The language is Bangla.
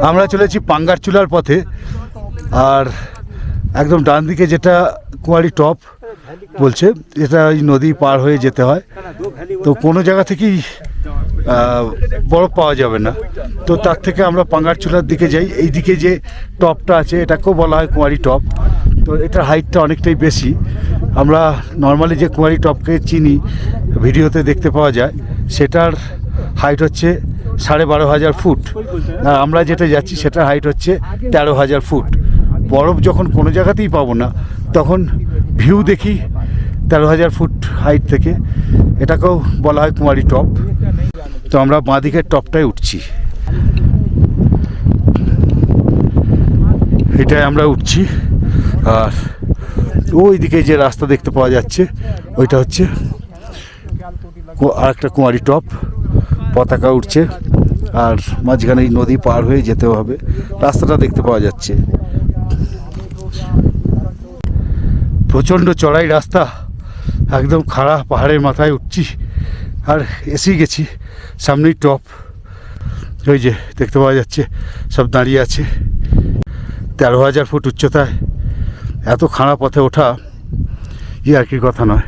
আমরা চলেছি পাঙ্গারচুলার পথে। আর একদম ডান দিকে যেটা কুয়ারি টপ বলছে, এটা ওই নদী পার হয়ে যেতে হয়। তো কোনো জায়গা থেকেই বরফ পাওয়া যাবে না, তো তার থেকে আমরা পাঙ্গারচুলার দিকে যাই। এই দিকে যে টপটা আছে এটাকেও বলা হয় কুয়ারি টপ। তো এটার হাইটটা অনেকটাই বেশি। আমরা নর্মালি যে কুয়ারি টপকে চিনি, ভিডিওতে দেখতে পাওয়া যায়, সেটার হাইট হচ্ছে 12,500 ফুট। আর আমরা যেটা যাচ্ছি সেটার হাইট হচ্ছে 13,000 ফুট। বরফ যখন কোনো জায়গাতেই পাবো না, তখন ভিউ দেখি 13,000 ফুট হাইট থেকে। এটাকেও বলা হয় কুমারী টপ। তো আমরা বাঁ দিকের টপটায় উঠছি, এটাই আমরা উঠছি। আর ওই দিকে যে রাস্তা দেখতে পাওয়া যাচ্ছে ওইটা হচ্ছে আরেকটা কুমারী টপ। পতাকা উঠছে আর মাঝখানে এই নদী পার হয়ে যেতে হবে। রাস্তাটা দেখতে পাওয়া যাচ্ছে, প্রচণ্ড চড়াই রাস্তা, একদম খাড়া পাহাড়ের মাথায় উঠছি। আর এসেই গেছি, সামনেই টপ। ওই যে দেখতে পাওয়া যাচ্ছে সব দাঁড়িয়ে আছে। 13,000 ফুট উচ্চতায় এত খাড়া পথে ওঠা আর কি কথা নয়।